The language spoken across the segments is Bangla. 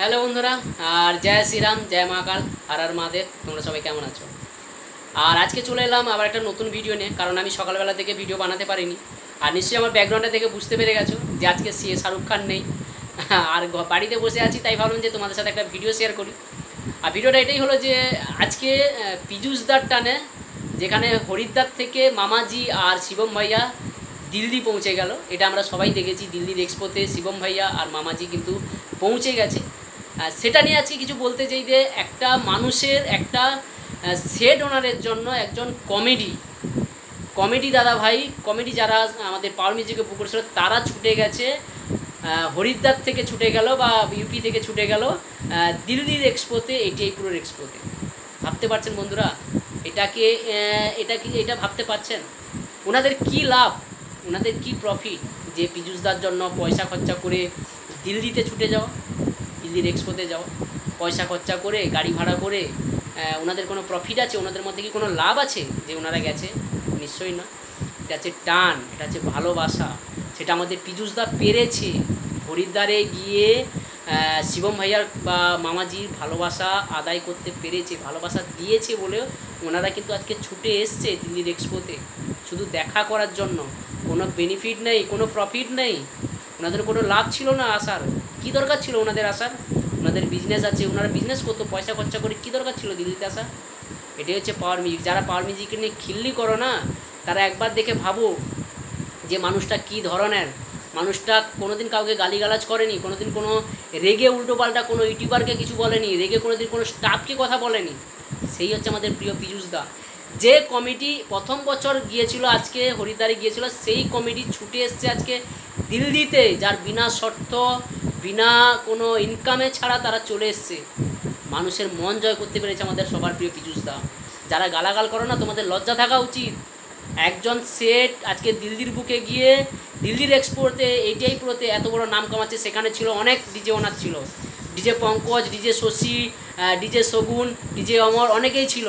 হ্যালো বন্ধুরা, আর জয় শ্রীরাম, জয় মহাকাল, আর আর মহাদেব। তোমরা সবাই কেমন আছো? আর আজকে চলে এলাম আবার একটা নতুন ভিডিও নিয়ে, কারণ আমি সকালবেলা থেকে ভিডিও বানাতে পারিনি। আর নিশ্চয়ই আমার ব্যাকগ্রাউন্ডটা দেখে বুঝতে পেরে গেছো যে আজকে শাহরুখ খান নেই, আর বাড়িতে বসে আছি, তাই ভাবলাম যে তোমাদের সাথে একটা ভিডিও শেয়ার করি। আর ভিডিওটা এটাই হলো যে আজকে পীযূষদার টানে, যেখানে হরিদ্বার থেকে মামাজি আর শিবম ভাইয়া দিল্লি পৌঁছে গেল। এটা আমরা সবাই দেখেছি, দিল্লির এক্সপোতে শিবম ভাইয়া আর মামাজি কিন্তু পৌঁছে গেছে। সেটা নিয়ে আজকে কিছু বলতে চাই যে একটা মানুষের একটা সেট ওনারের জন্য একজন কমেডি দাদা ভাই, কমেডি যারা আমাদের পাওয়ার মিউজিকে বুক করেছিল তারা ছুটে গেছে, হরিদ্বার থেকে ছুটে গেল বা ইউপি থেকে ছুটে গেল দিল্লির এক্সপোতে, এটিআই প্রোর এক্সপোতে। ভাবতে পারছেন বন্ধুরা? এটা ভাবতে পারছেন ওনাদের কি লাভ, ওনাদের কি প্রফিট, যে পীযূষদার জন্য পয়সা খরচা করে দিল্লিতে ছুটে যাওয়া, দিল্লির এক্সপোতে যাওয়া, পয়সা খরচা করে গাড়ি ভাড়া করে। ওনাদের কোনো প্রফিট আছে? ওনাদের মধ্যে কি কোনো লাভ আছে যে ওনারা গেছে? নিশ্চয়ই না। এটা হচ্ছে টান, এটা হচ্ছে ভালোবাসা। সেটা আমাদের পীযূষদা পেরেছে। হরিদ্বারে গিয়ে শিবম ভাইয়ার বা মামাজির ভালোবাসা আদায় করতে পেরেছে, ভালোবাসা দিয়েছে বলেও ওনারা কিন্তু আজকে ছুটে এসছে দিল্লির এক্সপোতে শুধু দেখা করার জন্য। কোনো বেনিফিট নেই, কোনো প্রফিট নেই, ওনাদের কোনো লাভ ছিল না আসার। কী দরকার ছিল ওনাদের আসার? ওনাদের বিজনেস আছে, ওনারা বিজনেস করতো, পয়সা খরচা করে কী দরকার ছিল দিল্লিতে আসা? এটাই হচ্ছে পাওয়ার মিউজিক। যারা পাওয়ার মিউজিককে নিয়ে খিল্লি করো না, তারা একবার দেখে ভাবো যে মানুষটা কী ধরনের। মানুষটা কোনোদিন কাউকে গালিগালাজ করেনি, কোনোদিন কোনো রেগে উল্টোপাল্টা কোনো ইউটিউবারকে কিছু বলেনি, রেগে কোনোদিন কোনো স্টাফকে কথা বলেনি। সেই হচ্ছে আমাদের প্রিয় পীযূষদা। যে কমিটি প্রথম বছর গিয়েছিল, আজকে হরিদ্বারে গিয়েছিল, সেই কমিটি ছুটে এসছে আজকে দিল্লিতে, যার বিনা শর্ত, বিনা কোনো ইনকামে ছাড়া তারা চলে এসছে। মানুষের মন জয় করতে পেরেছে আমাদের সবার প্রিয় পীযূষদা। যারা গালাগাল করো না, তোমাদের লজ্জা থাকা উচিত। একজন সেট আজকে দিল্লির বুকে গিয়ে দিল্লির এক্সপোতে, এটিআই প্রোতে এত বড় নাম কামাচ্ছে। সেখানে ছিল অনেক ডিজে ওনার, ছিল DJ Pankaj, DJ Shashi, DJ Shagun, DJ Amar, অনেকেই ছিল,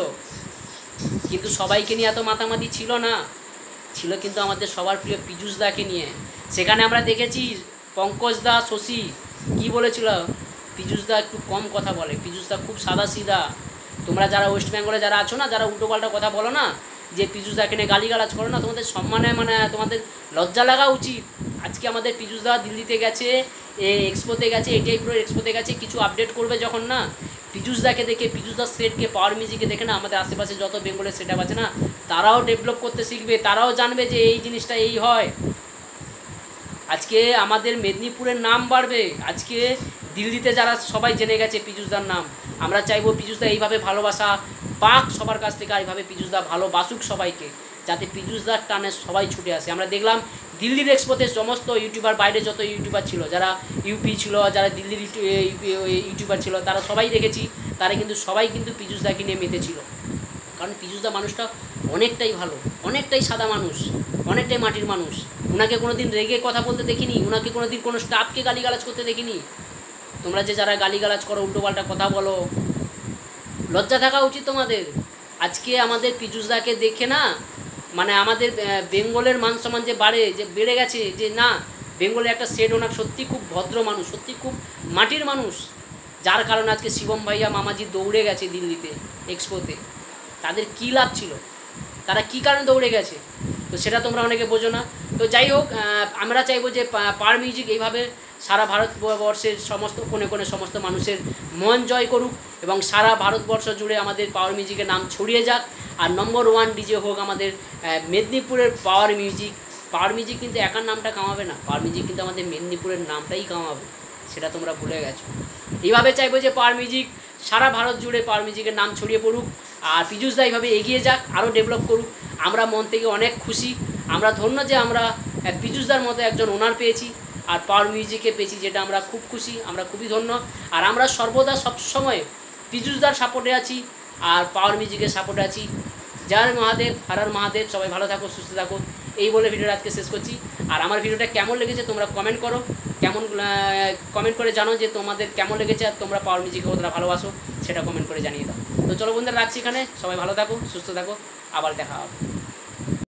কিন্তু সবাইকে নিয়ে এত মাতামাতি ছিল না। ছিল কিন্তু আমাদের সবার প্রিয় পীযূষদাকে নিয়ে। সেখানে আমরা দেখেছি পঙ্কজদা, শশী কী বলেছিল, পীযূষদা একটু কম কথা বলে, পীযূষদা খুব সাদাসিধা। তোমরা যারা ওয়েস্ট বেঙ্গলে যারা আছো না, যারা উল্টোপাল্টা কথা বলো না, যে পীযূষদাকে নিয়ে গালিগালাজ করো না, তোমাদের সম্মানে তোমাদের লজ্জা লাগা উচিত। আজকে আমাদের পীযূষদা দিল্লিতে গেছে, এক্সপোতে গেছে, এটিআই প্রো এক্সপোতে গেছে, কিছু আপডেট করবে যখন না, পীযূষদাকে দেখে, পীযূষদার সেটকে, পাওয়ার মিউজিকে দেখে না, আমাদের আশেপাশে যত বেঙ্গলের সেট আছে না, তারাও ডেভেলপ করতে শিখবে, তারাও জানবে যে এই জিনিসটা এই হয়। আজকে আমাদের মেদিনীপুরের নাম বাড়বে। আজকে দিল্লিতে যারা সবাই জেনে গেছে পীযূষদার নাম, আমরা চাইবো পীযূষদা এইভাবে ভালোবাসা পাক সবার কাছ থেকে, এইভাবে পীযূষদা ভালোবাসুক সবাইকে, যাতে পীযূষদার টানে সবাই ছুটে আসে। আমরা দেখলাম দিল্লির এক্সপোতে সমস্ত ইউটিউবার, বাইরে যত ইউটিউবার ছিল, যারা ইউপি ছিল, যারা দিল্লির ইউটিউবার ছিল, তারা সবাই দেখেছি, তারা কিন্তু সবাই কিন্তু পীযূষদাকে নিয়ে মেতেছিল। কারণ পীযূষদা মানুষটা অনেকটাই ভালো, অনেকটাই সাদা মানুষ, অনেকটাই মাটির মানুষ। ওনাকে কোনো দিন রেগে কথা বলতে দেখিনি, ওনাকে কোনো দিন কোনো স্টাফকে গালিগালাজ করতে দেখিনি। তোমরা যে যারা গালিগালাজ করো, উল্টোপাল্টা কথা বলো, লজ্জা থাকা উচিত তোমাদের। আজকে আমাদের পীযূষদাকে দেখে না, মানে আমাদের বেঙ্গলের মান সম্মান যে বেড়ে গেছে, যে না, বেঙ্গলের একটা সেট ওনার সত্যি খুব ভদ্র মানুষ, সত্যি খুব মাটির মানুষ। যার কারণে আজকে শিবম ভাইয়া, মামাজি দৌড়ে গেছে দিল্লিতে এক্সপোতে। তাদের কী লাভ ছিল? তারা কী কারণে দৌড়ে গেছে? তো সেটা তোমরা অনেকে বোঝো না। তো যাই হোক, আমরা চাইবো যে পাওয়ার মিউজিক এইভাবে সারা ভারতবর্ষের সমস্ত কোণে কোণে সমস্ত মানুষের মন জয় করুক, এবং সারা ভারতবর্ষ জুড়ে আমাদের পাওয়ার মিউজিকের নাম ছড়িয়ে যাক। আর নম্বর 1 ডিজে হোক আমাদের মেদিনীপুরের পাওয়ার মিউজিক। পাওয়ার মিউজিক কিন্তু একার নামটা কামাবে না, পাওয়ার মিউজিক কিন্তু আমাদের মেদিনীপুরের নামটাই কামাবে, সেটা তোমরা ভুলে গেছো। এইভাবে চাইবো যে পাওয়ার মিউজিক সারা ভারত জুড়ে পাওয়ার মিউজিকের নাম ছড়িয়ে পড়ুক, আর পীযূষদা এইভাবে এগিয়ে যাক, আরও ডেভেলপ করুক। আমরা মন থেকে অনেক খুশি, আমরা ধন্য যে আমরা পীযূষদার মতো একজন ওনার পেয়েছি, আর পাওয়ার মিউজিকে পেয়েছি, যেটা আমরা খুব খুশি, আমরা খুবই ধন্য। আর আমরা সর্বদা সবসময় পীযূষদার সাপোর্টে আছি, আর পাওয়ার মিউজিকের সাপোর্টে আছি। জয় মহাদেব, হর হর মহাদেব। সবাই ভালো থাকো, সুস্থ থাকো, এই বলে ভিডিওটা আজকে শেষ করছি। আর আমার ভিডিওটা কেমন লেগেছে তোমরা কমেন্ট করো, কমেন্ট করে জানো যে তোমাদের কেমন লেগেছে, আর তোমরা পাওয়ার মিউজিককে কতটা ভালোবাসো, সেটা কমেন্ট করে জানিয়ে দাও। তো চলো বন্ধুরা, রাখছি এখানে। সবাই ভালো থাকো, সুস্থ থাকো, আবার দেখা হবে।